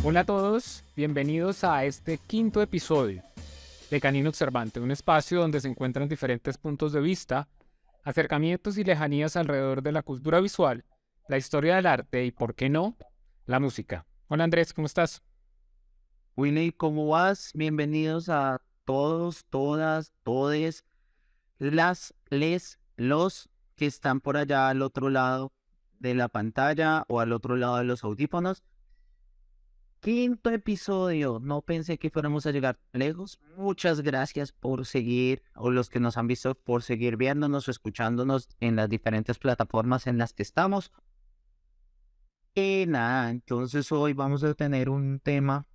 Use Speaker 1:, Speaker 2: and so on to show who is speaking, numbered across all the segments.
Speaker 1: Hola a todos, bienvenidos a este quinto episodio de Canino Observante, un espacio donde se encuentran diferentes puntos de vista, acercamientos y lejanías alrededor de la cultura visual, la historia del arte y, ¿por qué no?, la música. Hola Andrés, ¿cómo estás?
Speaker 2: Winnie, ¿cómo vas? Bienvenidos a todos, todas, todes, los que están por allá al otro lado de la pantalla o al otro lado de los audífonos. Quinto episodio, no pensé que fuéramos a llegar lejos. Muchas gracias por seguir, o los que nos han visto, por seguir viéndonos o escuchándonos en las diferentes plataformas en las que estamos. Y nada, entonces hoy vamos a tener un tema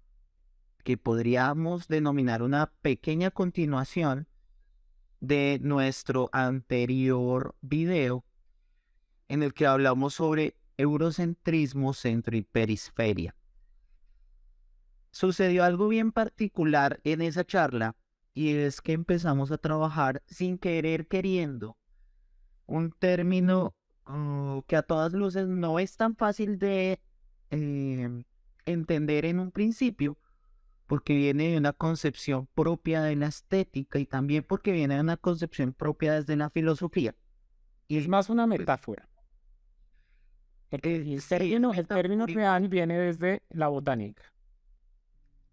Speaker 2: que podríamos denominar una pequeña continuación de nuestro anterior video en el que hablamos sobre eurocentrismo, centro y perisferia. Sucedió algo bien particular en esa charla y es que empezamos a trabajar sin querer queriendo un término que a todas luces no es tan fácil de entender en un principio, porque viene de una concepción propia de la estética y también porque viene de una concepción propia desde la filosofía.
Speaker 1: Y es más una metáfora. El término real viene desde la botánica.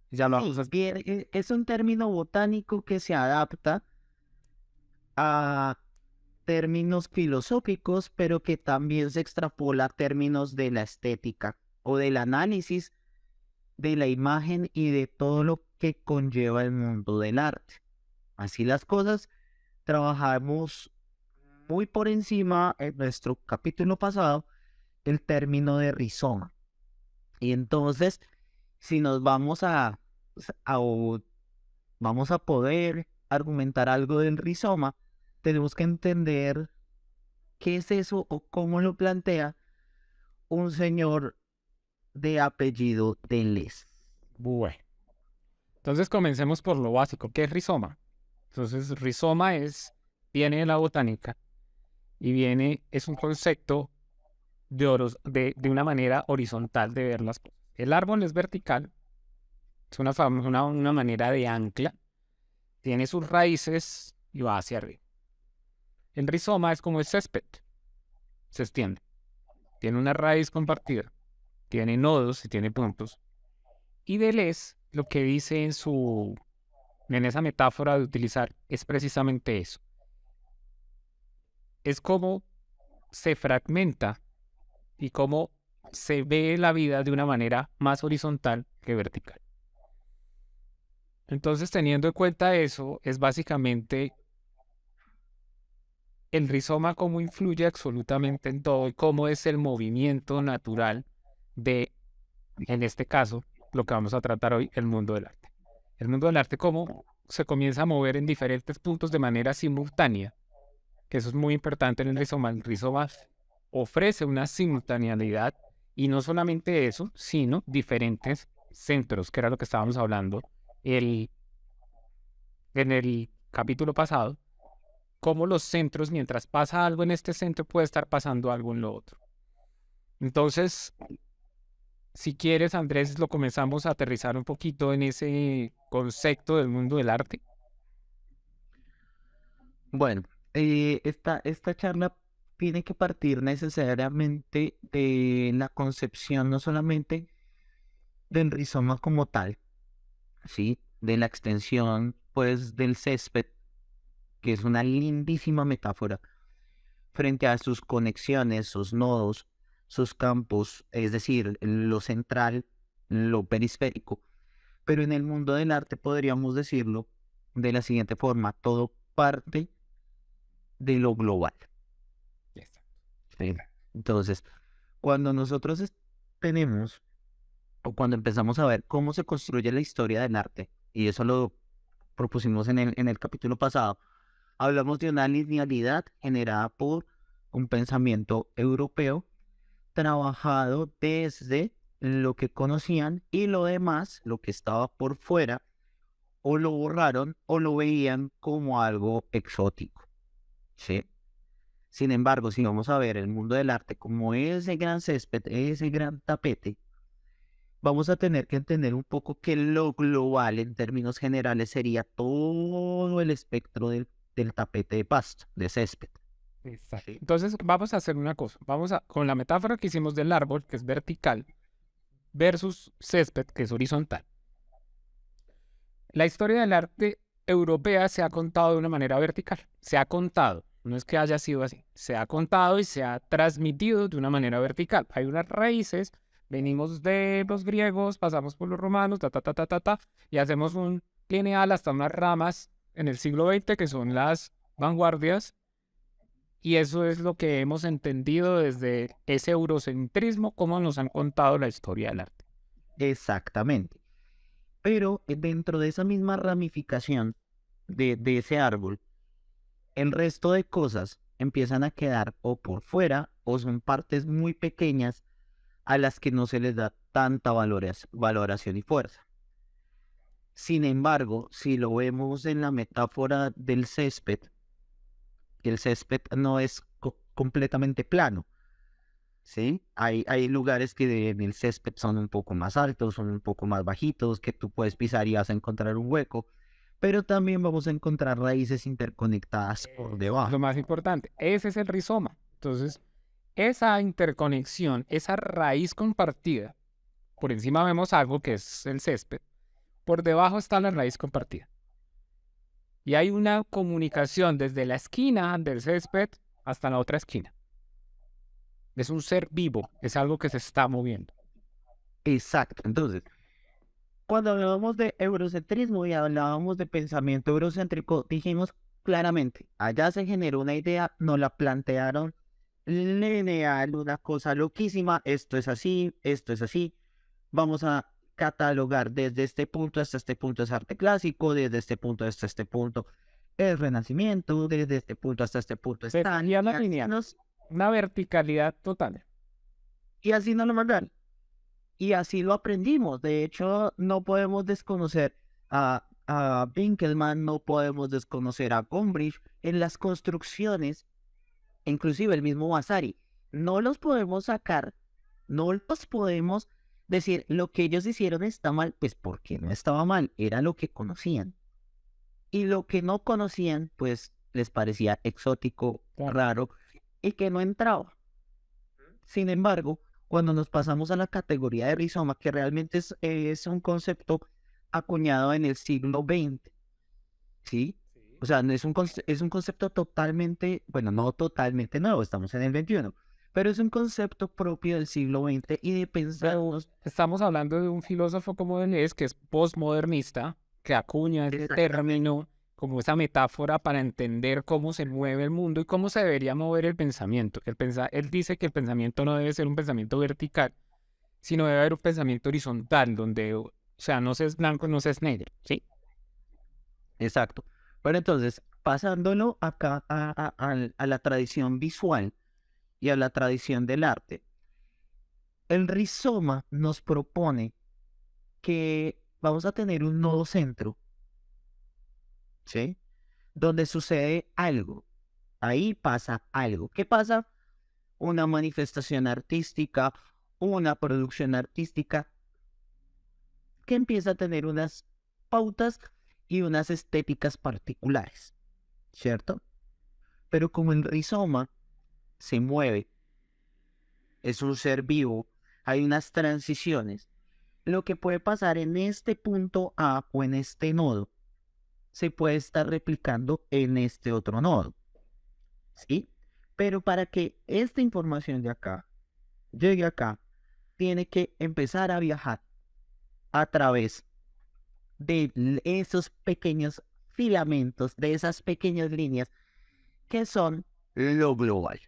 Speaker 1: Ya lo vamos a...
Speaker 2: Es un término botánico que se adapta a términos filosóficos, pero que también se extrapola a términos de la estética o del análisis de la imagen y de todo lo que conlleva el mundo del arte. Así las cosas, trabajamos muy por encima en nuestro capítulo pasado el término de rizoma. Y entonces, si nos vamos a poder argumentar algo del rizoma, tenemos que entender qué es eso o cómo lo plantea un señor de apellido Deleuze.
Speaker 1: Bueno, entonces comencemos por lo básico. ¿Qué es rizoma? Entonces, viene de la botánica y es un concepto de una manera horizontal de ver las cosas. El árbol es vertical, es una manera de ancla, tiene sus raíces y va hacia arriba. El rizoma es como el césped, se extiende, tiene una raíz compartida, tiene nodos y tiene puntos. Y Deleuze lo que dice en esa metáfora de utilizar es precisamente eso. Es como se fragmenta y cómo se ve la vida de una manera más horizontal que vertical. Entonces, teniendo en cuenta eso, es básicamente el rizoma cómo influye absolutamente en todo y cómo es el movimiento natural de, en este caso, lo que vamos a tratar hoy, el mundo del arte. El mundo del arte, cómo se comienza a mover en diferentes puntos de manera simultánea, que eso es muy importante en el rizoma. El rizoma ofrece una simultaneidad y no solamente eso, sino diferentes centros, que era lo que estábamos hablando en el capítulo pasado, cómo los centros, mientras pasa algo en este centro, puede estar pasando algo en lo otro. Entonces, si quieres, Andrés, lo comenzamos a aterrizar un poquito en ese concepto del mundo del arte.
Speaker 2: Bueno, esta charla tiene que partir necesariamente de la concepción no solamente del rizoma como tal, ¿sí? De la extensión, pues, del césped, que es una lindísima metáfora, frente a sus conexiones, sus nodos, sus campos, es decir, lo central, lo periférico. Pero en el mundo del arte podríamos decirlo de la siguiente forma: todo parte de lo global. ¿Sí? Entonces, cuando nosotros tenemos, o cuando empezamos a ver cómo se construye la historia del arte, y eso lo propusimos en el capítulo pasado, hablamos de una linealidad generada por un pensamiento europeo trabajado desde lo que conocían, y lo demás, lo que estaba por fuera, o lo borraron o lo veían como algo exótico, ¿sí? Sin embargo, si vamos a ver el mundo del arte como ese gran césped, ese gran tapete, vamos a tener que entender un poco que lo global en términos generales sería todo el espectro del tapete de pasto, de césped.
Speaker 1: Exacto.
Speaker 2: ¿Sí?
Speaker 1: Entonces vamos a hacer una cosa. Con la metáfora que hicimos del árbol, que es vertical, versus césped, que es horizontal. La historia del arte europea se ha contado de una manera vertical. Se ha contado. No es que haya sido así. Se ha contado y se ha transmitido de una manera vertical. Hay unas raíces. Venimos de los griegos, pasamos por los romanos, y hacemos un lineal hasta unas ramas en el siglo XX que son las vanguardias. Y eso es lo que hemos entendido desde ese eurocentrismo, como nos han contado la historia del arte.
Speaker 2: Exactamente. Pero dentro de esa misma ramificación de ese árbol, el resto de cosas empiezan a quedar o por fuera o son partes muy pequeñas a las que no se les da tanta valoración y fuerza. Sin embargo, si lo vemos en la metáfora del césped, que el césped no es completamente plano, ¿sí? Hay lugares que en el césped son un poco más altos, son un poco más bajitos, que tú puedes pisar y vas a encontrar un hueco, pero también vamos a encontrar raíces interconectadas por
Speaker 1: Lo
Speaker 2: debajo.
Speaker 1: más importante, ese es el rizoma. Entonces, esa interconexión, esa raíz compartida, por encima vemos algo que es el césped, por debajo está la raíz compartida. Y hay una comunicación desde la esquina del césped hasta la otra esquina. Es un ser vivo, es algo que se está moviendo.
Speaker 2: Exacto. Entonces, cuando hablábamos de eurocentrismo y hablábamos de pensamiento eurocéntrico, dijimos claramente, allá se generó una idea, nos la plantearon lineal, una cosa loquísima, esto es así, vamos a catalogar desde este punto hasta este punto es arte clásico, desde este punto hasta este punto es renacimiento, desde este punto hasta este punto es
Speaker 1: Se
Speaker 2: tal,
Speaker 1: seguía la línea, una verticalidad total.
Speaker 2: y así nos lo mandaron. Y así lo aprendimos. De hecho, no podemos desconocer a Winkelmann, no podemos desconocer a Gombrich en las construcciones, inclusive el mismo Vasari. No los podemos sacar, no los podemos decir lo que ellos hicieron está mal, pues porque no estaba mal, era lo que conocían. Y lo que no conocían, pues les parecía exótico,
Speaker 1: Claro.
Speaker 2: raro, y que no entraba. Sin embargo, cuando nos pasamos a la categoría de rizoma, que realmente es un concepto acuñado en el siglo XX, ¿sí? O sea, no es es un concepto totalmente, bueno, no totalmente nuevo, estamos en el XXI, pero es un concepto propio del siglo XX y de pensarnos.
Speaker 1: Estamos hablando de un filósofo como Deleuze, que es postmodernista, que acuña ese término como esa metáfora para entender cómo se mueve el mundo y cómo se debería mover el pensamiento. Él dice que el pensamiento no debe ser un pensamiento vertical, sino debe haber un pensamiento horizontal, donde, o sea, no se es blanco, no se es negro, ¿sí?
Speaker 2: Exacto. Pero entonces, pasándolo acá a la tradición visual y a la tradición del arte, el rizoma nos propone que vamos a tener un nodo centro, ¿sí? Donde sucede algo. Ahí pasa algo. ¿Qué pasa? Una manifestación artística, una producción artística que empieza a tener unas pautas y unas estéticas particulares, ¿cierto? Pero como el rizoma se mueve, es un ser vivo, hay unas transiciones. Lo que puede pasar en este punto A o en este nodo se puede estar replicando en este otro nodo, ¿sí? Pero para que esta información de acá llegue acá, tiene que empezar a viajar a través de esos pequeños filamentos, de esas pequeñas líneas que son lo global.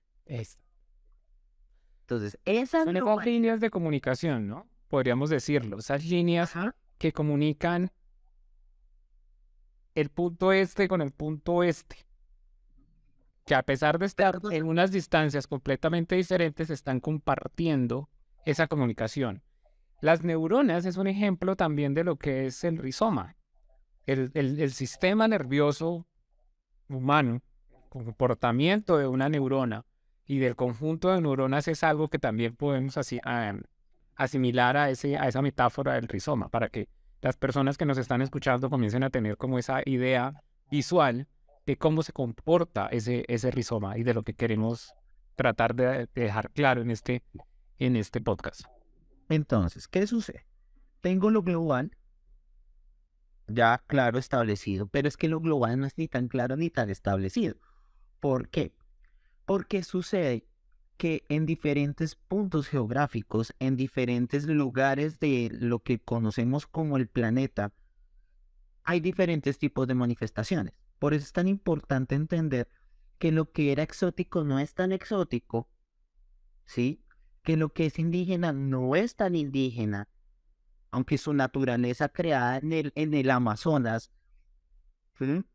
Speaker 2: Entonces, esas
Speaker 1: Son esas líneas de comunicación, ¿no? Podríamos decirlo, esas líneas que comunican el punto este con el punto oeste, que a pesar de estar en unas distancias completamente diferentes, están compartiendo esa comunicación. Las neuronas es un ejemplo también de lo que es el rizoma. El sistema nervioso humano, el comportamiento de una neurona y del conjunto de neuronas es algo que también podemos así, asimilar a esa metáfora del rizoma, para que las personas que nos están escuchando comiencen a tener como esa idea visual de cómo se comporta ese rizoma y de lo que queremos tratar de dejar claro en este podcast.
Speaker 2: Entonces, ¿qué sucede? Tengo lo global ya claro establecido, pero es que lo global no es ni tan claro ni tan establecido. ¿Por qué? Porque sucede que en diferentes puntos geográficos, en diferentes lugares de lo que conocemos como el planeta, hay diferentes tipos de manifestaciones. Por eso es tan importante entender que lo que era exótico no es tan exótico, ¿sí? Que lo que es indígena no es tan indígena, aunque su naturaleza creada en el Amazonas, ¿sí?,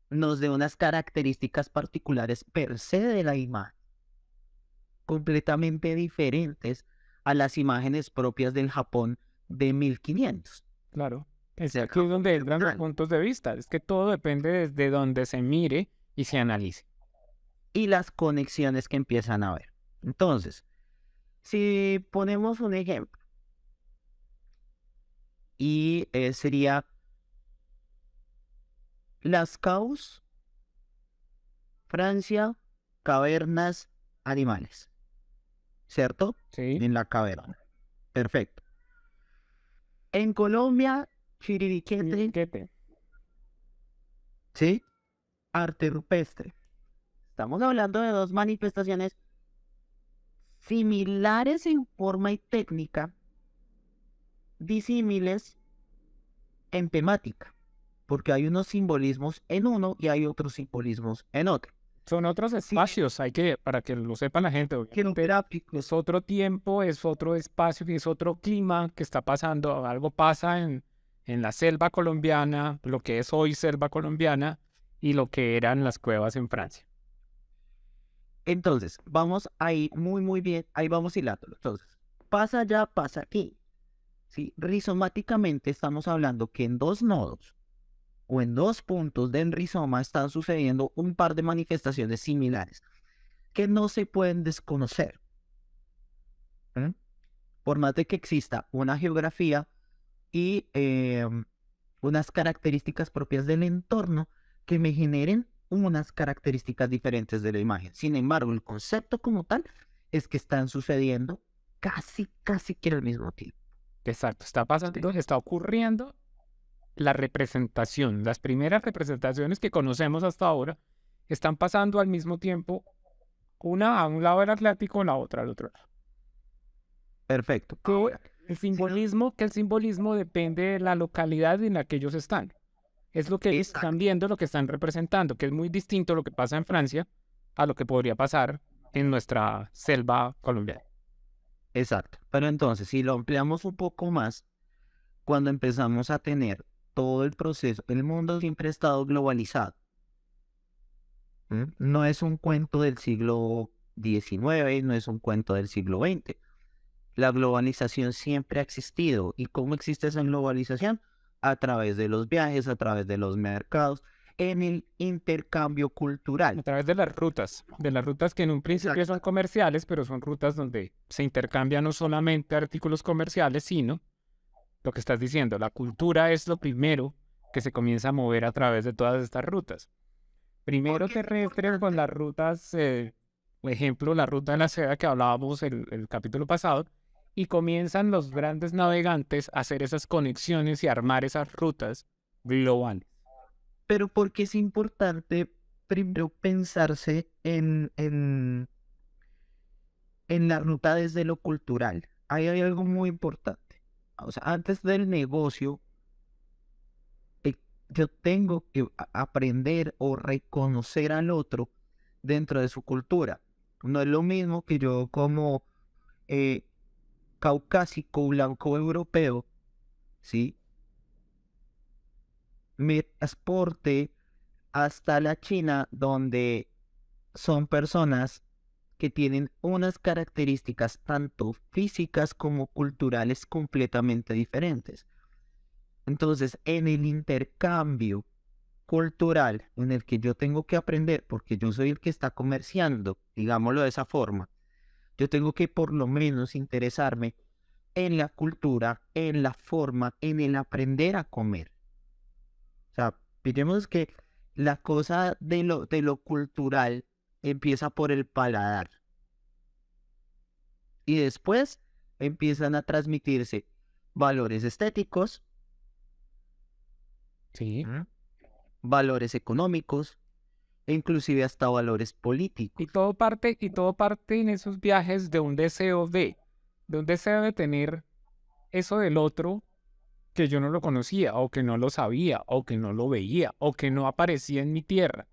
Speaker 2: nos dé unas características particulares per se de la imagen, completamente diferentes a las imágenes propias del Japón de 1500.
Speaker 1: Claro. Es
Speaker 2: Del
Speaker 1: aquí
Speaker 2: Japón
Speaker 1: donde entran los
Speaker 2: feudal.
Speaker 1: puntos de vista. Es que todo depende desde donde se mire y se analice.
Speaker 2: Y las conexiones que empiezan a ver. Entonces, si ponemos un ejemplo, y sería Lascaux, Francia, cavernas, animales, ¿cierto?
Speaker 1: ¿Sí?
Speaker 2: En la caverna. Perfecto. En Colombia, Chiribiquete,
Speaker 1: ¿Qué te?
Speaker 2: ¿sí? Arte rupestre. Estamos hablando de dos manifestaciones similares en forma y técnica, disímiles en temática, porque hay unos simbolismos en uno y hay otros simbolismos en otro.
Speaker 1: Son otros
Speaker 2: Sí,
Speaker 1: espacios, para que lo sepa la gente, obviamente.
Speaker 2: geográficos.
Speaker 1: Es otro tiempo, es otro espacio y es otro clima que está pasando. Algo pasa en la selva colombiana, lo que es hoy selva colombiana y lo que eran las cuevas en Francia.
Speaker 2: Entonces, vamos ahí muy bien, ahí vamos hilándolo. Entonces, pasa allá, pasa aquí. ¿Sí? Rizomáticamente estamos hablando que en dos nodos o en dos puntos del rizoma están sucediendo un par de manifestaciones similares que no se pueden desconocer. ¿Mm? Por más de que exista una geografía y unas características propias del entorno que me generen unas características diferentes de la imagen. Sin embargo, el concepto como tal es que están sucediendo casi que al mismo tiempo.
Speaker 1: Exacto, está pasando, está ocurriendo la representación. Las primeras representaciones que conocemos hasta ahora están pasando al mismo tiempo, una a un lado del Atlántico, la otra al otro lado.
Speaker 2: Perfecto.
Speaker 1: Que el simbolismo depende de la localidad en la que ellos están. Es lo que ellos están viendo, lo que están representando, que es muy distinto lo que pasa en Francia a lo que podría pasar en nuestra selva colombiana.
Speaker 2: Exacto. Pero entonces, si lo ampliamos un poco más, cuando empezamos a tener todo el proceso, el mundo siempre ha estado globalizado. No es un cuento del siglo XIX, no es un cuento del siglo XX. La globalización siempre ha existido. ¿Y cómo existe esa globalización? A través de los viajes, a través de los mercados, en el intercambio cultural.
Speaker 1: A través de las rutas que en un principio son comerciales, pero son rutas donde se intercambian no solamente artículos comerciales, sino lo que estás diciendo, la cultura es lo primero que se comienza a mover a través de todas estas rutas. Primero terrestres con las rutas, por ejemplo, la ruta de la seda que hablábamos el capítulo pasado, y comienzan los grandes navegantes a hacer esas conexiones y armar esas rutas globales.
Speaker 2: Pero porque es importante primero pensarse en la ruta desde lo cultural. Ahí hay algo muy importante. O sea, antes del negocio, yo tengo que aprender o reconocer al otro dentro de su cultura. No es lo mismo que yo como caucásico, blanco, europeo, ¿sí?, me transporte hasta la China, donde son personas que tienen unas características tanto físicas como culturales completamente diferentes. Entonces, en el intercambio cultural en el que yo tengo que aprender, porque yo soy el que está comerciando, digámoslo de esa forma, yo tengo que por lo menos interesarme en la cultura, en la forma, en el aprender a comer. O sea, pillemos que la cosa de lo cultural empieza por el paladar. Y después empiezan a transmitirse valores estéticos,
Speaker 1: Sí.
Speaker 2: valores económicos e inclusive hasta valores políticos.
Speaker 1: Y todo parte en esos viajes de un deseo de un deseo de tener eso del otro que yo no lo conocía, o que no lo sabía, o que no lo veía, o que no aparecía en mi tierra.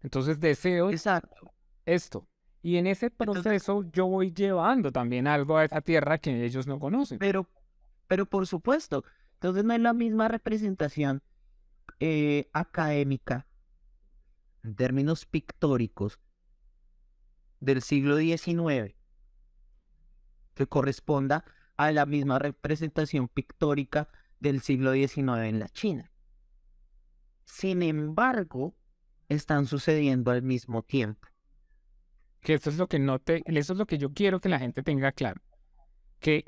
Speaker 1: Entonces deseo
Speaker 2: Exacto.
Speaker 1: esto. Y en ese
Speaker 2: Entonces,
Speaker 1: proceso yo voy llevando también algo a esa tierra que ellos no conocen.
Speaker 2: pero por supuesto, entonces no es la misma representación académica en términos pictóricos del siglo XIX que corresponda a la misma representación pictórica del siglo XIX en la China. Sin embargo, están sucediendo al mismo tiempo.
Speaker 1: Que esto es lo que eso es lo que yo quiero que la gente tenga claro. Que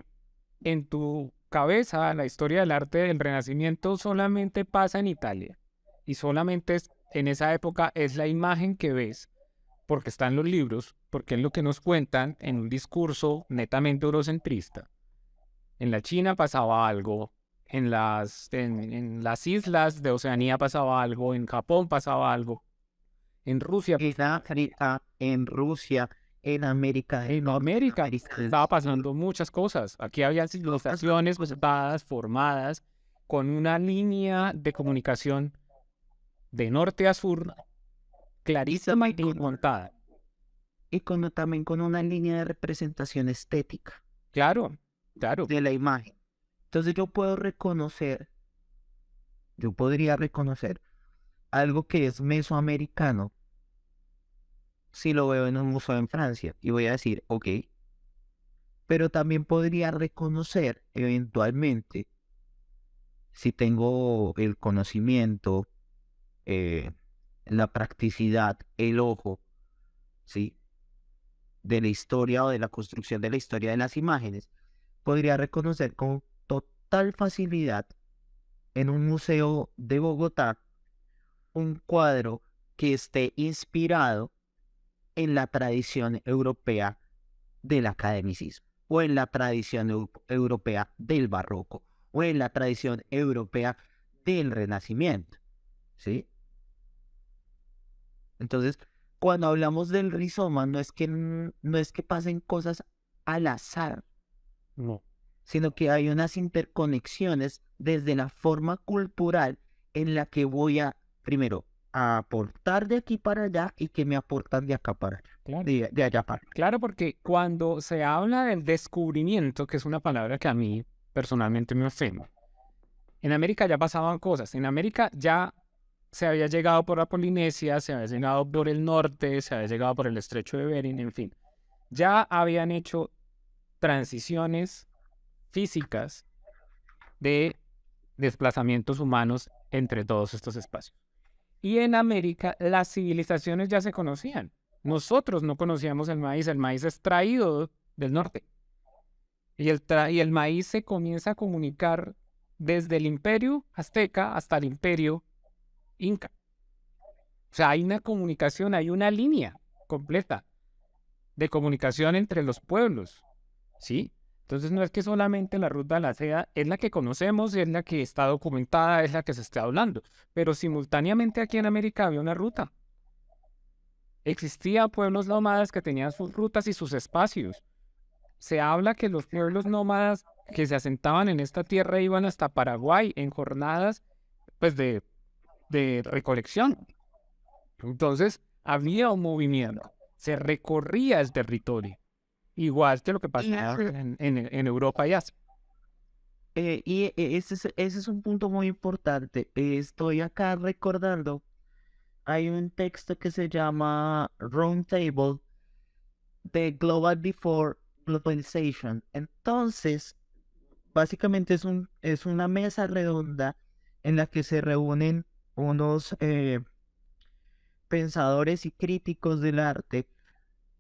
Speaker 1: en tu cabeza la historia del arte del Renacimiento solamente pasa en Italia. Y solamente en esa época es la imagen que ves, porque está en los libros, porque es lo que nos cuentan en un discurso netamente eurocentrista. En la China pasaba algo, en las islas de Oceanía pasaba algo, en Japón pasaba algo, en Rusia,
Speaker 2: En África, en Rusia, en América del
Speaker 1: en
Speaker 2: Norte, en
Speaker 1: América
Speaker 2: América del
Speaker 1: estaba
Speaker 2: Sur.
Speaker 1: pasando muchas cosas. Aquí había civilizaciones dadas, formadas, con una línea de comunicación de norte a sur clarísima y montada.
Speaker 2: Y también con una línea de representación estética
Speaker 1: Claro, claro.
Speaker 2: de la imagen. Entonces yo podría reconocer algo que es mesoamericano si lo veo en un museo en Francia y voy a decir, ok, pero también podría reconocer eventualmente, si tengo el conocimiento, eh, la practicidad, el ojo, ¿sí? De la historia o de la construcción de la historia de las imágenes, podría reconocer con total facilidad en un museo de Bogotá un cuadro que esté inspirado en la tradición europea del academicismo, o en la tradición europea del barroco, o en la tradición europea del renacimiento, ¿sí? Entonces, cuando hablamos del rizoma, no es que pasen cosas al azar,
Speaker 1: No.
Speaker 2: sino que hay unas interconexiones desde la forma cultural en la que voy a, primero, a aportar de aquí para allá y que me aportan de acá para allá,
Speaker 1: Claro.
Speaker 2: de allá para acá.
Speaker 1: Claro, porque cuando se habla del descubrimiento, que es una palabra que a mí personalmente me ofende, en América ya pasaban cosas. En América ya se había llegado por la Polinesia, se había llegado por el norte, se había llegado por el estrecho de Bering, en fin. Ya habían hecho transiciones físicas de desplazamientos humanos entre todos estos espacios. Y en América las civilizaciones ya se conocían. Nosotros no conocíamos el maíz es traído del norte. Y el maíz se comienza a comunicar desde el imperio azteca hasta el imperio inca. O sea, hay una comunicación, hay una línea completa de comunicación entre los pueblos, ¿sí? Entonces no es que solamente la ruta de la seda es la que conocemos, es la que está documentada, es la que se está hablando, pero simultáneamente aquí en América había una ruta. Existían pueblos nómadas que tenían sus rutas y sus espacios. Se habla que los pueblos nómadas que se asentaban en esta tierra iban hasta Paraguay en jornadas pues de recolección. Entonces había un movimiento, se recorría el territorio, igual que lo que pasaba en Europa y Asia.
Speaker 2: Ese es un punto muy importante. Estoy acá recordando, hay un texto que se llama Round Table de Global Before Globalization. Entonces, básicamente es una mesa redonda en la que se reúnen unos pensadores y críticos del arte,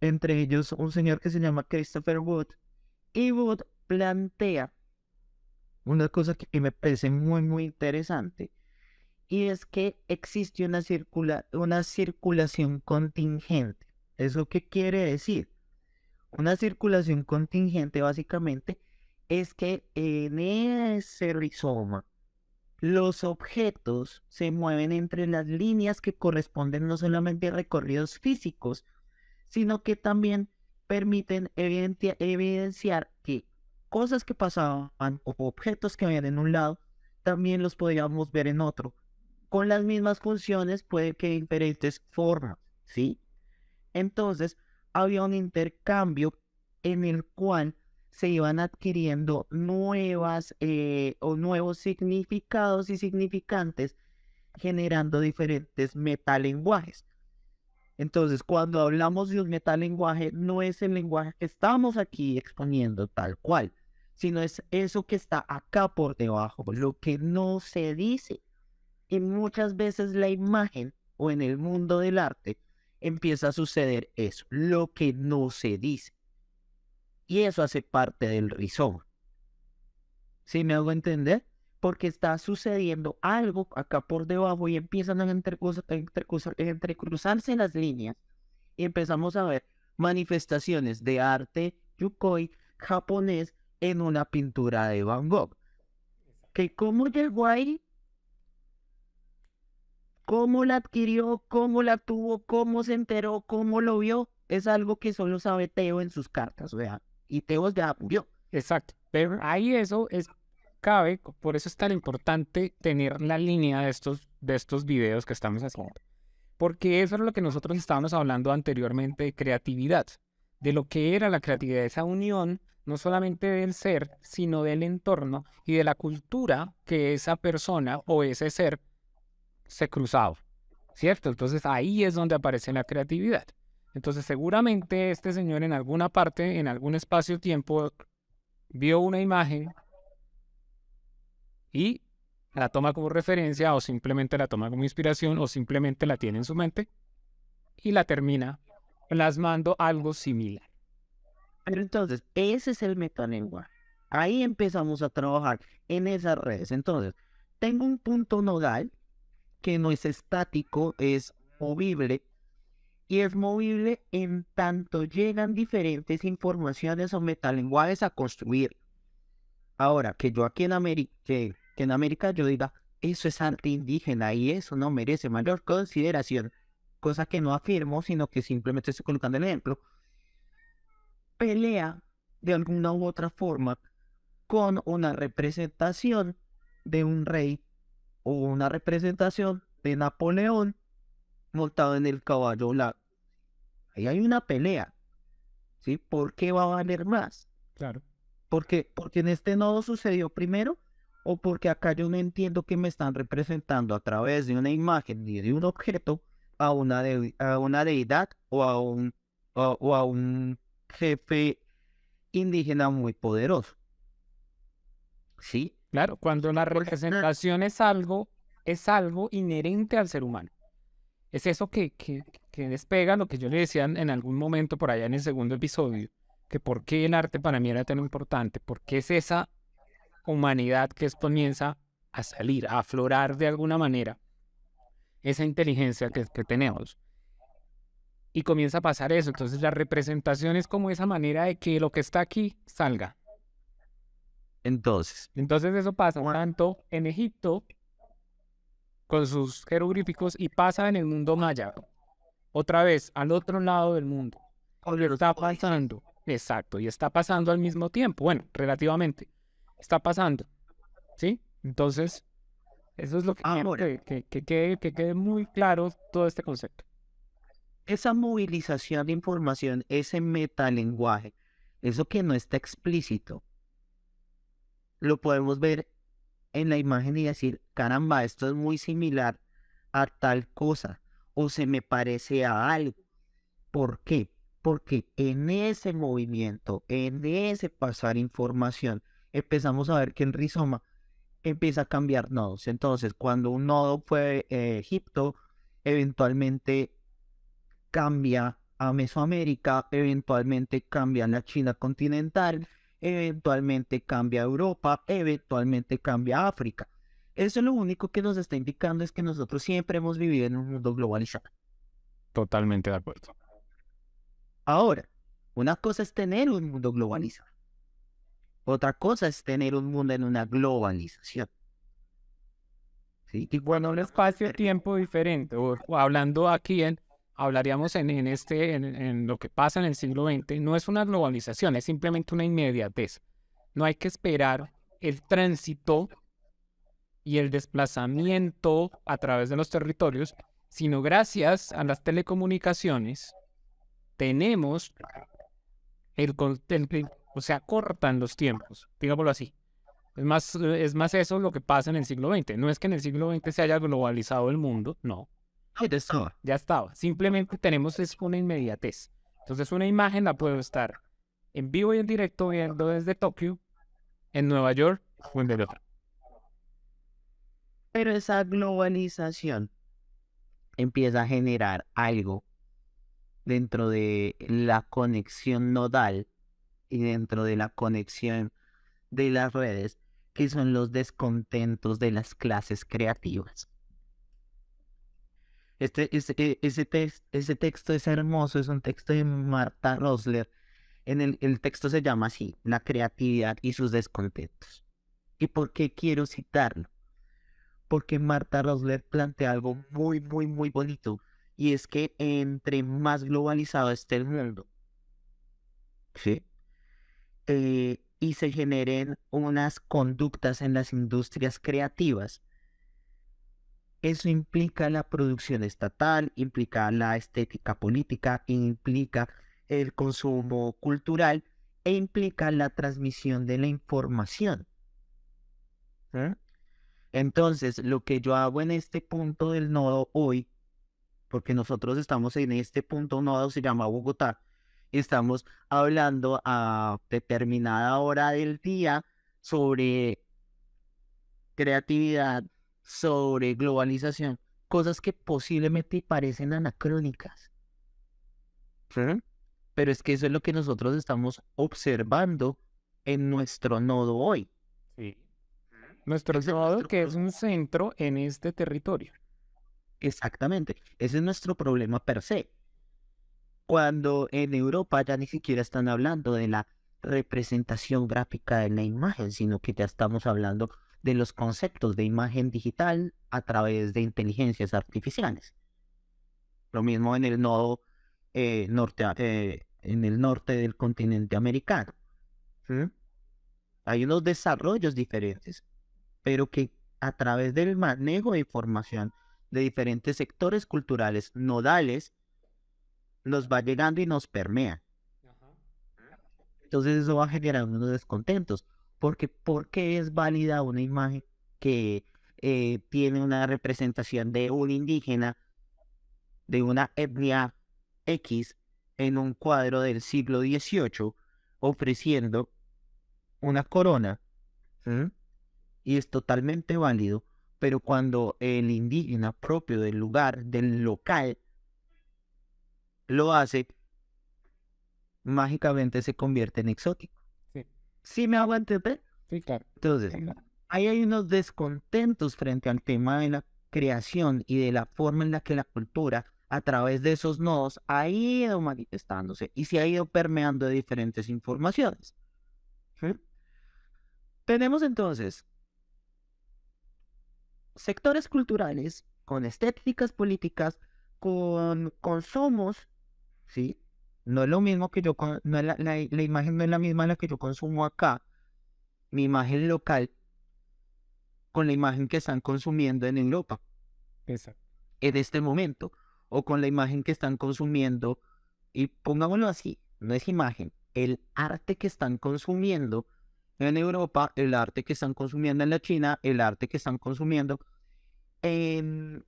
Speaker 2: entre ellos un señor que se llama Christopher Wood, y Wood plantea una cosa que me parece muy, muy interesante, y es que existe una circulación contingente. ¿Eso qué quiere decir? Una circulación contingente básicamente es que en ese rizoma los objetos se mueven entre las líneas que corresponden no solamente a recorridos físicos, sino que también permiten evidenciar que cosas que pasaban o objetos que habían en un lado, también los podíamos ver en otro. Con las mismas funciones, puede que de diferentes formas, ¿sí? Entonces, había un intercambio en el cual se iban adquiriendo nuevas o nuevos significados y significantes, generando diferentes metalenguajes. Entonces, cuando hablamos de un metalenguaje, no es el lenguaje que estamos aquí exponiendo tal cual, sino es eso que está acá por debajo, lo que no se dice. Y muchas veces la imagen o en el mundo del arte empieza a suceder eso, lo que no se dice. Y eso hace parte del rizoma. ¿Sí me hago entender? Porque está sucediendo algo acá por debajo y empiezan a entrecruzarse las líneas y empezamos a ver manifestaciones de arte yukoi japonés en una pintura de Van Gogh. ¿Que cómo llegó ahí? ¿Cómo la adquirió? ¿Cómo la tuvo? ¿Cómo se enteró? ¿Cómo lo vio? Es algo que solo sabe Teo en sus cartas, ¿vea? Y Teo ya murió.
Speaker 1: Exacto. Pero ahí eso es cabe, por eso es tan importante tener la línea de estos videos que estamos haciendo. Porque eso es lo que nosotros estábamos hablando anteriormente de creatividad, de lo que era la creatividad, esa unión no solamente del ser, sino del entorno y de la cultura que esa persona o ese ser se cruzaba, ¿cierto? Entonces ahí es donde aparece la creatividad. Entonces seguramente este señor en alguna parte, en algún espacio-tiempo, vio una imagen y la toma como referencia o simplemente la toma como inspiración o simplemente la tiene en su mente y la termina plasmando algo similar.
Speaker 2: Pero entonces, ese es el metalenguaje. Ahí empezamos a trabajar en esas redes. Entonces, tengo un punto nodal que no es estático, es movible. Y es movible en tanto llegan diferentes informaciones o metalenguajes a construir. Ahora, que yo aquí en América, que en América yo diga, eso es arte indígena y eso no merece mayor consideración, cosa que no afirmo, sino que simplemente estoy colocando el ejemplo, pelea de alguna u otra forma con una representación de un rey o una representación de Napoleón montado en el caballo blanco. Ahí hay una pelea, ¿sí? ¿Por qué va a valer más?
Speaker 1: Claro.
Speaker 2: Porque en este nodo sucedió primero, o porque acá yo no entiendo que me están representando a través de una imagen y de un objeto a una deidad o a un jefe indígena muy poderoso. ¿Sí?
Speaker 1: Claro, cuando la representación es algo inherente al ser humano. Es eso que despega lo que yo le decía en algún momento por allá en el segundo episodio, que por qué el arte para mí era tan importante, porque es esa humanidad que comienza a salir, a aflorar de alguna manera, esa inteligencia que tenemos. Y comienza a pasar eso. Entonces la representación es como esa manera de que lo que está aquí salga.
Speaker 2: Entonces,
Speaker 1: Entonces eso pasa tanto en Egipto con sus jeroglíficos y pasa en el mundo maya. Otra vez, al otro lado del mundo. Está pasando. Exacto, y está pasando al mismo tiempo. Bueno, relativamente. Está pasando. ¿Sí? Entonces, eso es lo que quiero
Speaker 2: ahora,
Speaker 1: que quede muy claro todo este concepto.
Speaker 2: esa movilización de información, ese metalenguaje, eso que no está explícito, lo podemos ver en la imagen y decir, caramba, esto es muy similar a tal cosa, o se me parece a algo. ¿Por qué? Porque en ese movimiento, en ese pasar información, empezamos a ver que el rizoma empieza a cambiar nodos. Entonces, cuando un nodo fue Egipto, eventualmente cambia a Mesoamérica, eventualmente cambia a la China continental, eventualmente cambia a Europa, eventualmente cambia a África. Eso lo único que nos está indicando es que nosotros siempre hemos vivido en un mundo globalizado.
Speaker 1: Totalmente de acuerdo.
Speaker 2: Ahora, una cosa es tener un mundo globalizado. Otra cosa es tener un mundo en una globalización. ¿Sí?
Speaker 1: Y bueno, un espacio-tiempo diferente, o hablando aquí hablaríamos en lo que pasa en el siglo XX, no es una globalización, es simplemente una inmediatez. No hay que esperar el tránsito y el desplazamiento a través de los territorios, sino gracias a las telecomunicaciones tenemos o sea, cortan los tiempos, digámoslo así. Es más eso lo que pasa en el siglo XX. No es que en el siglo XX se haya globalizado el mundo, no,
Speaker 2: Ay, de eso.
Speaker 1: ya estaba. Simplemente tenemos es una inmediatez. Entonces una imagen la puedo estar en vivo y en directo viendo desde Tokio, en Nueva York o en Bogotá.
Speaker 2: Pero esa globalización empieza a generar algo dentro de la conexión nodal y dentro de la conexión de las redes, que son los descontentos de las clases creativas. Ese texto es hermoso, es un texto de Martha Rosler. El texto se llama así, La creatividad y sus descontentos. ¿Y por qué quiero citarlo? Porque Martha Rosler plantea algo muy, muy, muy bonito. Y es que entre más globalizado esté el mundo, ¿sí? Y se generen unas conductas en las industrias creativas, eso implica la producción estatal, implica la estética política, implica el consumo cultural e implica la transmisión de la información. ¿Sí? Entonces, lo que yo hago en este punto del nodo hoy, porque nosotros estamos en este punto nodo, se llama Bogotá, y estamos hablando a determinada hora del día sobre creatividad, sobre globalización, cosas que posiblemente parecen anacrónicas. ¿Sí? Pero es que eso es lo que nosotros estamos observando en nuestro nodo hoy.
Speaker 1: Sí. Nuestro nodo, que es un centro en este territorio.
Speaker 2: Exactamente. Ese es nuestro problema per se. Cuando en Europa ya ni siquiera están hablando de la representación gráfica de la imagen, sino que ya estamos hablando de los conceptos de imagen digital a través de inteligencias artificiales. Lo mismo en el nodo en el norte del continente americano. ¿Sí? Hay unos desarrollos diferentes, pero que a través del manejo de información de diferentes sectores culturales nodales nos va llegando y nos permea. Entonces eso va a generar unos descontentos. Porque ¿por qué es válida una imagen que tiene una representación de un indígena, de una etnia X, en un cuadro del siglo XVIII, ofreciendo una corona? ¿Sí? Y es totalmente válido, pero cuando el indígena propio del lugar, del local, lo hace, mágicamente se convierte en exótico.
Speaker 1: Sí,
Speaker 2: ¿Sí me hago entender?
Speaker 1: sí, claro.
Speaker 2: Entonces, ahí hay unos descontentos frente al tema de la creación y de la forma en la que la cultura, a través de esos nodos, ha ido manifestándose y se ha ido permeando de diferentes informaciones. ¿Sí? Tenemos entonces sectores culturales con estéticas políticas, con consumos, ¿sí? No es lo mismo que yo, no es la imagen no es la misma la que yo consumo acá, mi imagen local, con la imagen que están consumiendo en Europa
Speaker 1: Exacto.
Speaker 2: en este momento, o con la imagen que están consumiendo, y pongámoslo así, no es imagen, el arte que están consumiendo en Europa, el arte que están consumiendo en la China, el arte que están consumiendo en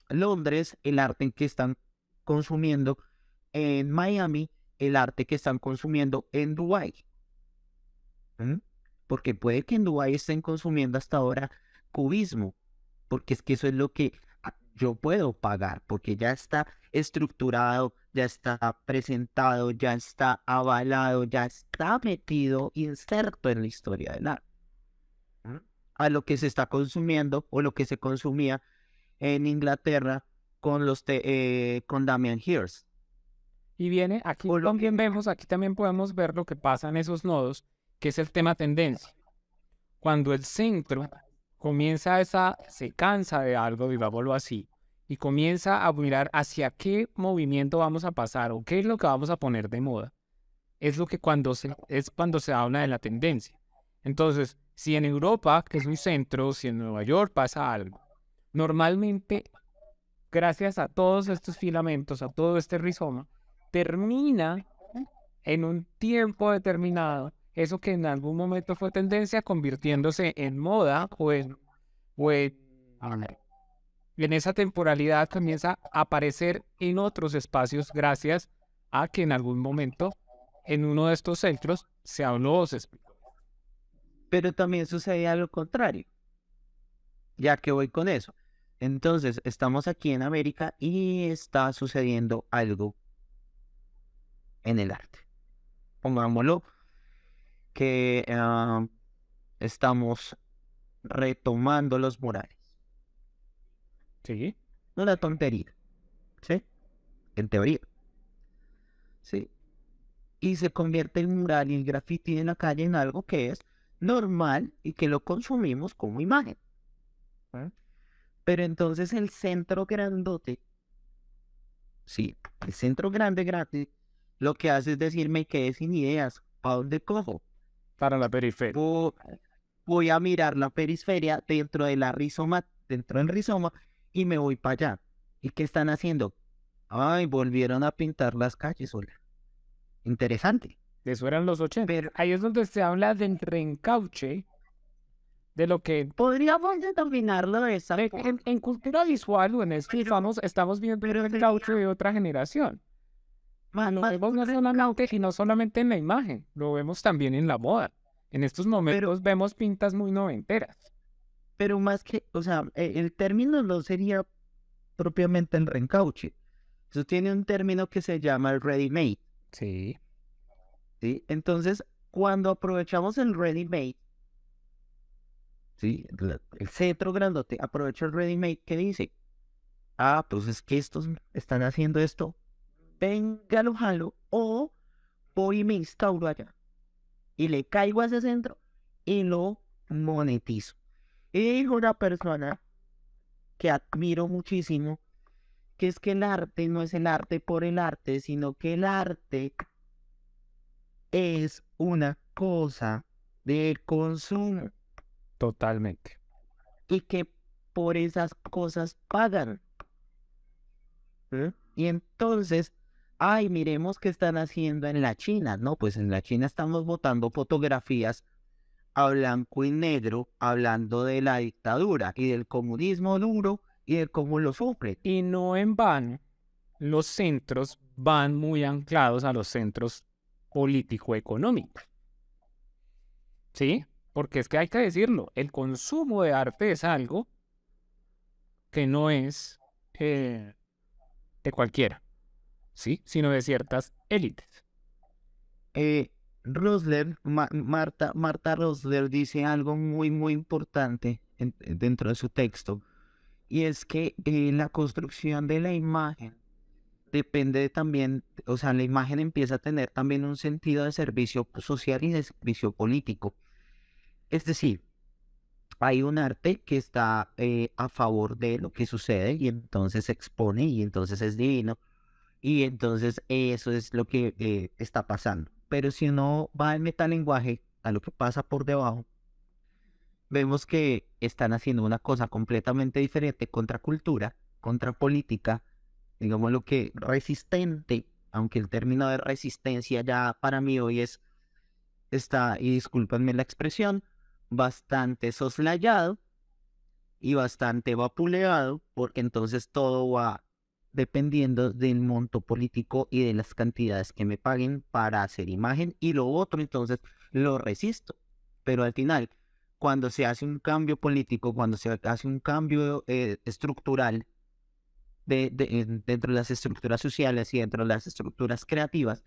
Speaker 2: Londres, el arte que están consumiendo en Miami, el arte que están consumiendo en Dubái. ¿Mm? Porque puede que en Dubái estén consumiendo hasta ahora cubismo, porque es que eso es lo que yo puedo pagar, porque ya está estructurado, ya está presentado, ya está avalado, ya está metido, inserto en la historia del arte. A lo que se está consumiendo o lo que se consumía en Inglaterra con Damien Hirst.
Speaker 1: Y viene, aquí
Speaker 2: O lo
Speaker 1: también
Speaker 2: que-
Speaker 1: vemos, aquí también podemos ver lo que pasa en esos nodos, que es el tema tendencia. Cuando el centro se cansa de algo, digámoslo así, y comienza a mirar hacia qué movimiento vamos a pasar o qué es lo que vamos a poner de moda, es lo que es cuando se habla de la tendencia. Entonces, si en Europa, que es un centro, si en Nueva York pasa algo, normalmente, gracias a todos estos filamentos, a todo este rizoma, termina en un tiempo determinado, eso que en algún momento fue tendencia, convirtiéndose en moda en esa temporalidad comienza a aparecer en otros espacios gracias a que en algún momento en uno de estos centros se habló o se explicó.
Speaker 2: Pero también sucede algo contrario, ya que voy con eso. Entonces, estamos aquí en América y está sucediendo algo en el arte. Pongámoslo que estamos retomando los murales.
Speaker 1: Sí,
Speaker 2: Una tontería, ¿sí? En teoría, ¿sí? Y se convierte el mural y el graffiti en la calle en algo que es normal y que lo consumimos como imagen. Pero entonces el centro grandote, sí, el centro grande, lo que hace es decirme que es sin ideas. ¿A dónde cojo?
Speaker 1: para la periferia.
Speaker 2: Voy a mirar la periferia dentro del rizoma, y me voy para allá. ¿Y qué están haciendo? Ay, volvieron a pintar las calles, hola. Interesante.
Speaker 1: Eso eran los 80.
Speaker 2: Pero
Speaker 1: Ahí es donde se habla del reencauche de lo que
Speaker 2: podríamos denominarlo de esa forma.
Speaker 1: en cultura visual o en esto estamos viendo el reencauche de otra generación. Lo vemos no solamente, y no solamente en la imagen, lo vemos también en la moda. En estos momentos vemos pintas muy noventeras.
Speaker 2: Pero más que, o sea, el término no sería propiamente el reencauche. Eso tiene un término que se llama el ready-made,
Speaker 1: Sí.
Speaker 2: ¿sí? Entonces, cuando aprovechamos el ready-made, ¿sí? El centro grandote aprovecha el ready-made que dice, ah, pues es que estos están haciendo esto, venga, lo jalo, o voy y me instauro allá, y le caigo a ese centro y lo monetizo. Y dijo una persona que admiro muchísimo, que es que el arte no es el arte por el arte, sino que el arte es una cosa de consumo
Speaker 1: Totalmente.
Speaker 2: y que por esas cosas pagan. Y entonces, ay, miremos qué están haciendo en la China. No, pues en la China estamos botando fotografías a blanco y negro, hablando de la dictadura y del comunismo duro y de cómo lo sufren.
Speaker 1: Y no en vano, los centros van muy anclados a los centros político-económicos. ¿Sí? Porque es que hay que decirlo, el consumo de arte es algo que no es de cualquiera, ¿sí? Sino de ciertas élites.
Speaker 2: Marta Rosler dice algo muy importante dentro de su texto, y es que la construcción de la imagen depende también, o sea, la imagen empieza a tener también un sentido de servicio social y de servicio político. Es decir, hay un arte que está a favor de lo que sucede y entonces se expone y entonces es divino y entonces eso es lo que está pasando. Pero si uno va al metalenguaje, a lo que pasa por debajo, vemos que están haciendo una cosa completamente diferente, contra cultura, contra política, digamos lo que resistente, aunque el término de resistencia ya para mí hoy está, y discúlpenme la expresión, bastante soslayado y bastante vapuleado, porque entonces todo va dependiendo del monto político y de las cantidades que me paguen para hacer imagen, y lo otro entonces lo resisto. Pero al final, cuando se hace un cambio político, cuando se hace un cambio estructural, dentro de las estructuras sociales y dentro de las estructuras creativas,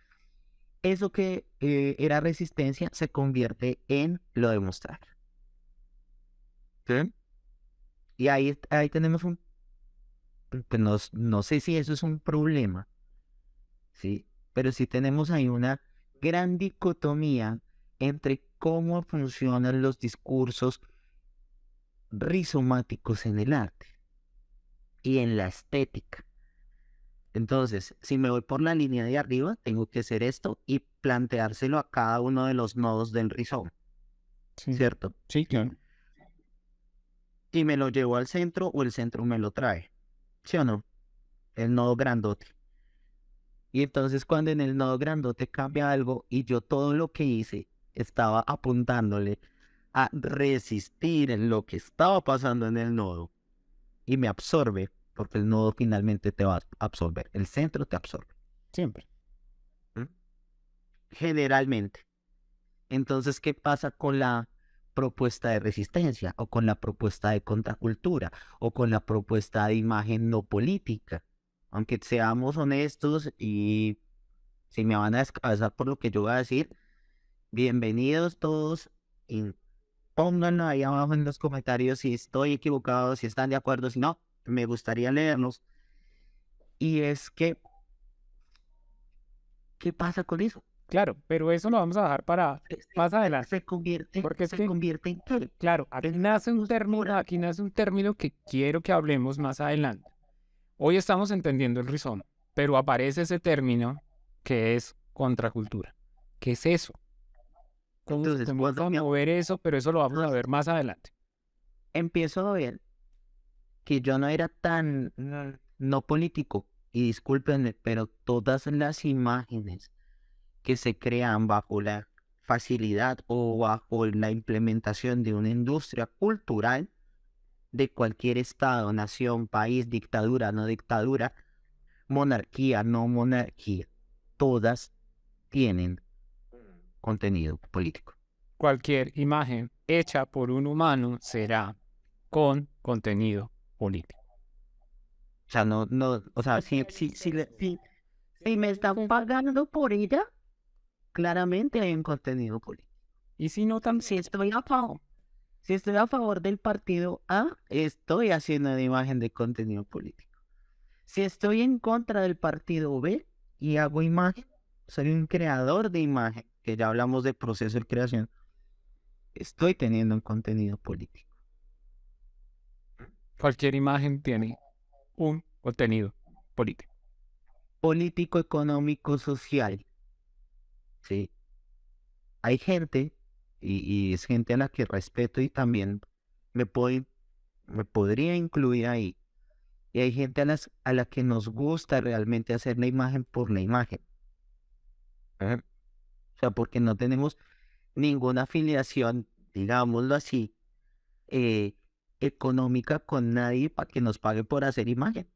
Speaker 2: eso que era resistencia se convierte en lo de mostrar. ¿Sí? Y ahí tenemos pues no sé si eso es un problema, ¿sí? Pero sí tenemos ahí una gran dicotomía entre cómo funcionan los discursos rizomáticos en el arte y en la estética. Entonces, si me voy por la línea de arriba, tengo que hacer esto y planteárselo a cada uno de los nodos del rizoma,
Speaker 1: Sí,
Speaker 2: ¿cierto?
Speaker 1: sí, claro.
Speaker 2: Y me lo llevo al centro o el centro me lo trae, ¿sí o no? El nodo grandote. Y entonces cuando en el nodo grandote cambia algo y yo todo lo que hice estaba apuntándole a resistir en lo que estaba pasando en el nodo y me absorbe, porque el nodo finalmente te va a absorber, el centro te absorbe.
Speaker 1: Siempre.
Speaker 2: ¿Mm? Generalmente. Entonces, ¿qué pasa con la propuesta de resistencia o con la propuesta de contracultura o con la propuesta de imagen no política? Aunque seamos honestos y si me van a descabezar por lo que yo voy a decir, bienvenidos todos y pónganlo ahí abajo en los comentarios si estoy equivocado, si están de acuerdo, si no, me gustaría leerlos. Y es que, ¿qué pasa con eso?
Speaker 1: Claro, pero eso lo vamos a dejar para más adelante. Porque es
Speaker 2: Se
Speaker 1: que,
Speaker 2: convierte en qué?
Speaker 1: claro, aquí nace un término que quiero que hablemos más adelante. Hoy estamos entendiendo el rizoma, pero aparece ese término que es contracultura. ¿Qué es eso? ¿Cómo
Speaker 2: Entonces,
Speaker 1: vamos a mover eso? Pero eso lo vamos a ver más adelante.
Speaker 2: empiezo a ver que yo no era tan no político, y discúlpenme, pero todas las imágenes que se crean bajo la facilidad o bajo la implementación de una industria cultural de cualquier estado, nación, país, dictadura, no dictadura, monarquía, no monarquía, todas tienen contenido político.
Speaker 1: Cualquier imagen hecha por un humano será con contenido político.
Speaker 2: O sea, o sea, si me están pagando por ella, claramente hay un contenido político.
Speaker 1: Y si no, también.
Speaker 2: Si estoy a favor del partido A, estoy haciendo una imagen de contenido político. Si estoy en contra del partido B y hago imagen, soy un creador de imagen, que ya hablamos de proceso de creación, estoy teniendo un contenido político.
Speaker 1: Cualquier imagen tiene un contenido político.
Speaker 2: Político, económico, social. ¿Sí? Hay gente, y es gente a la que respeto y también me, me podría incluir ahí. Y hay gente a la que nos gusta realmente hacer la imagen por la imagen. O sea, porque no tenemos ninguna afiliación, digámoslo así, eh, económica con nadie para que nos pague por hacer imagen.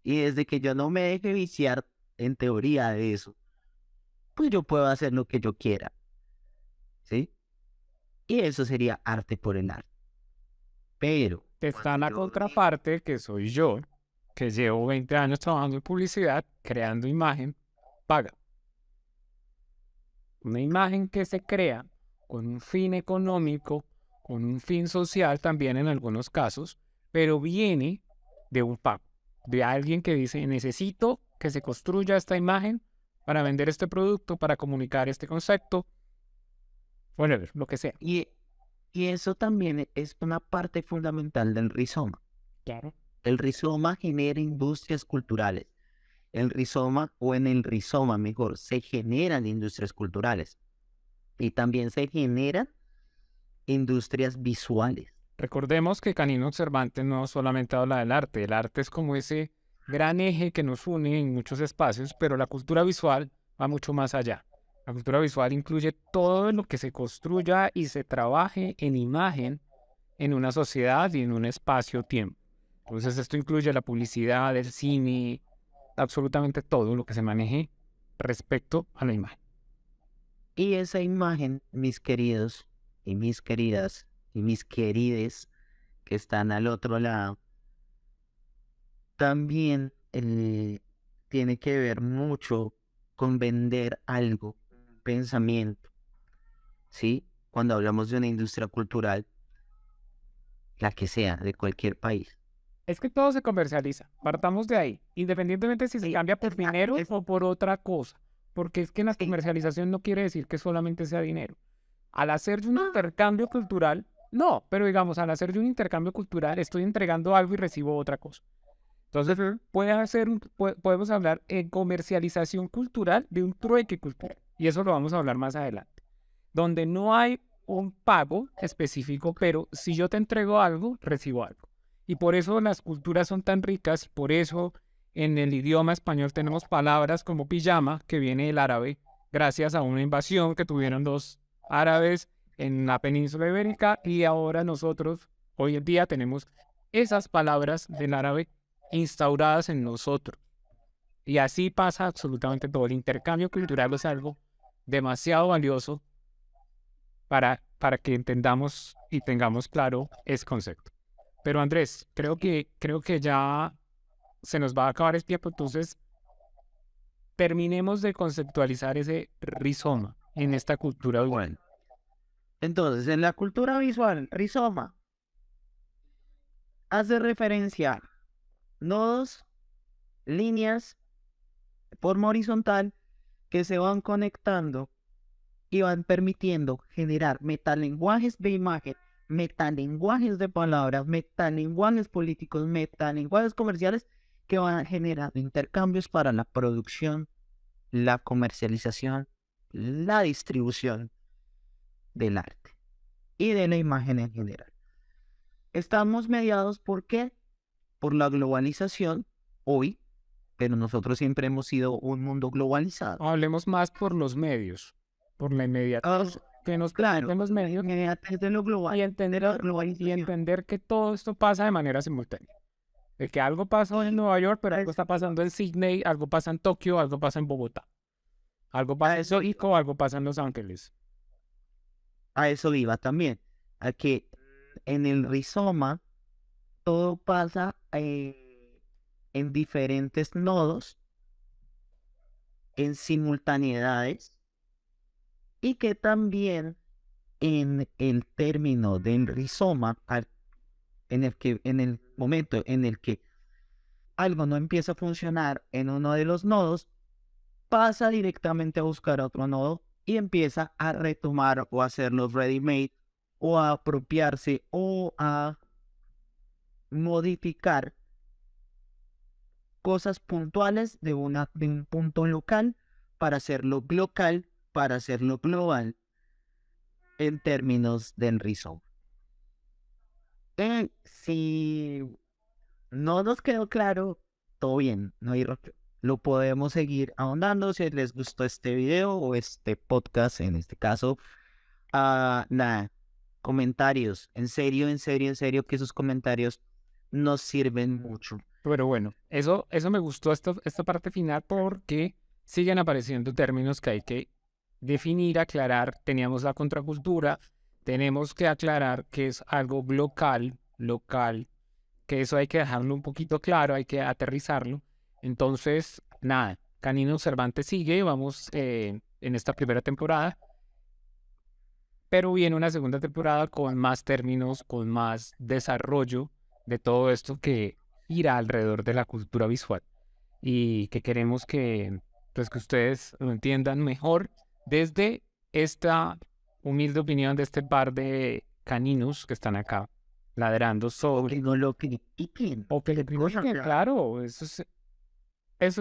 Speaker 2: Y desde que yo no me deje viciar en teoría de eso, pues yo puedo hacer lo que yo quiera. ¿Sí? Y eso sería arte por el arte. Pero
Speaker 1: Está la contraparte, que soy yo, que llevo 20 años trabajando en publicidad, creando imagen, paga. Una imagen que se crea con un fin económico, con un fin social también en algunos casos, pero viene de un pago, de alguien que dice, necesito que se construya esta imagen para vender este producto, para comunicar este concepto, whatever, lo que sea.
Speaker 2: y eso también es una parte fundamental del rizoma.
Speaker 1: Claro.
Speaker 2: El rizoma genera industrias culturales. El rizoma, o en el rizoma mejor, se generan industrias culturales. Y también se generan industrias visuales.
Speaker 1: Recordemos que Canino Cervantes no solamente habla del arte, el arte es como ese gran eje que nos une en muchos espacios, pero la cultura visual va mucho más allá. La cultura visual incluye todo lo que se construya y se trabaje en imagen en una sociedad y en un espacio-tiempo. Entonces esto incluye la publicidad, el cine, absolutamente todo lo que se maneje respecto a la imagen.
Speaker 2: Y esa imagen, mis queridos y mis queridas y mis querides que están al otro lado, también tiene que ver mucho con vender algo, un pensamiento, ¿sí? Cuando hablamos de una industria cultural, la que sea, de cualquier país.
Speaker 1: Es que todo se comercializa. Partamos de ahí. Independientemente si se
Speaker 2: Sí,
Speaker 1: cambia por dinero
Speaker 2: es-
Speaker 1: o por otra cosa. Porque es que la
Speaker 2: sí,
Speaker 1: comercialización no quiere decir que solamente sea dinero. Al hacer un intercambio cultural, no, pero digamos, al hacer un intercambio cultural, estoy entregando algo y recibo otra cosa. Entonces, podemos hablar en comercialización cultural de un trueque cultural. Y eso lo vamos a hablar más adelante. Donde no hay un pago específico, pero si yo te entrego algo, recibo algo. Y por eso las culturas son tan ricas, por eso en el idioma español tenemos palabras como pijama, que viene del árabe, gracias a una invasión que tuvieron los árabes en la península ibérica, y ahora nosotros, hoy en día, tenemos esas palabras del árabe instauradas en nosotros. Y así pasa absolutamente todo. El intercambio cultural es algo demasiado valioso para que entendamos y tengamos claro ese concepto. Pero Andrés, creo que ya se nos va a acabar el tiempo, entonces terminemos de conceptualizar ese rizoma en esta cultura.
Speaker 2: bueno. Entonces, en la cultura visual, rizoma hace referencia a nodos, líneas de forma horizontal que se van conectando y van permitiendo generar metalenguajes de imagen, metalenguajes de palabras, metalenguajes políticos, metalenguajes comerciales que van a generar intercambios para la producción, la comercialización, la distribución del arte y de la imagen en general. Estamos mediados ¿por qué? Por la globalización hoy, pero nosotros siempre hemos sido un mundo globalizado.
Speaker 1: Hablemos más por los medios, por la inmediatez que nos
Speaker 2: Claro,
Speaker 1: en los medios
Speaker 2: inmediatez de lo global,
Speaker 1: y
Speaker 2: de la
Speaker 1: entender, y
Speaker 2: globalización.
Speaker 1: entender que todo esto pasa de manera simultánea. De que algo pasó en Nueva York, pero algo está pasando en Sydney, algo pasa en Tokio, algo pasa en Bogotá, algo pasa
Speaker 2: A
Speaker 1: en
Speaker 2: eso,
Speaker 1: México, algo pasa en Los Ángeles.
Speaker 2: a eso iba también, a que en el rizoma todo pasa en diferentes nodos, en simultaneidades, y que también en el término del rizoma, en el momento en el que algo no empieza a funcionar en uno de los nodos, pasa directamente a buscar otro nodo y empieza a retomar o a hacerlo ready-made o a apropiarse o a modificar cosas puntuales de un punto local para hacerlo local, para hacerlo global en términos del rizoma. Si no nos quedó claro, todo bien, no hay rollo. Lo podemos seguir ahondando si les gustó este video o este podcast, en este caso. Nada, comentarios. En serio, en serio, en serio, que esos comentarios nos sirven mucho.
Speaker 1: Pero bueno, eso me gustó esta parte final porque siguen apareciendo términos que hay que definir, aclarar. Teníamos la contracultura, tenemos que aclarar que es algo local, que eso hay que dejarlo un poquito claro, hay que aterrizarlo. Entonces, nada, Canino Cervantes sigue, vamos en esta primera temporada, pero viene una segunda temporada con más términos, con más desarrollo de todo esto que gira alrededor de la cultura visual y que queremos que, pues, que ustedes lo entiendan mejor desde esta humilde opinión de este par de caninos que están acá ladrando sobre
Speaker 2: Que no lo critiquen.
Speaker 1: o que le
Speaker 2: Qué cosa
Speaker 1: critiquen,
Speaker 2: tan-
Speaker 1: claro, eso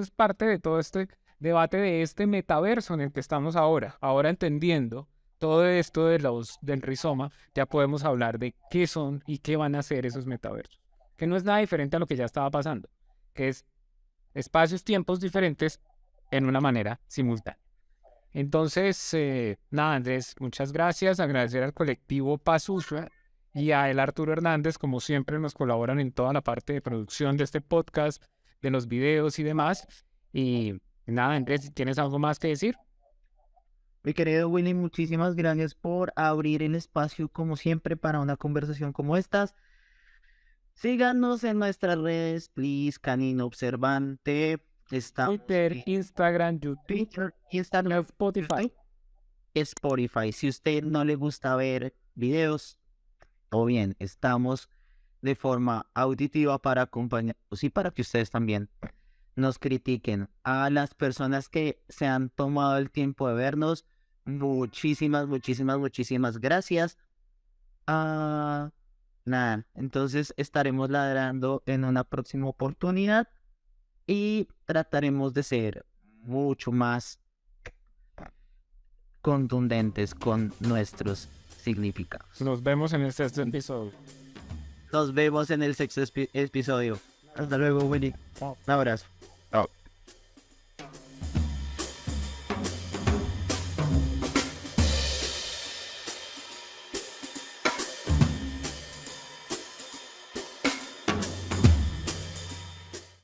Speaker 1: es parte de todo este debate de este metaverso en el que estamos ahora. Ahora entendiendo todo esto del rizoma, ya podemos hablar de qué son y qué van a hacer esos metaversos. Que no es nada diferente a lo que ya estaba pasando, que es espacios, tiempos diferentes en una manera simultánea. Entonces, nada, Andrés, muchas gracias. Agradecer al colectivo Pazuzu y a el Arturo Hernández, como siempre, nos colaboran en toda la parte de producción de este podcast, de los videos y demás. Y nada, Andrés, si ¿tienes algo más que decir?
Speaker 2: Mi querido Willy, muchísimas gracias por abrir el espacio, como siempre, para una conversación como estas. Síganos en nuestras redes, please, Canino Observante. Estamos
Speaker 1: Twitter,
Speaker 2: en
Speaker 1: Instagram, YouTube,
Speaker 2: Twitter, Instagram,
Speaker 1: Spotify.
Speaker 2: YouTube, Spotify. Si a usted no le gusta ver videos, o bien estamos de forma auditiva para acompañarnos y para que ustedes también nos critiquen. A las personas que se han tomado el tiempo de vernos, muchísimas, muchísimas, muchísimas gracias. Nada, entonces estaremos ladrando en una próxima oportunidad y trataremos de ser mucho más contundentes con nuestros significados.
Speaker 1: Nos vemos en el sexto episodio.
Speaker 2: Nos vemos en el sexto episodio. Hasta luego, Winnie. Un abrazo.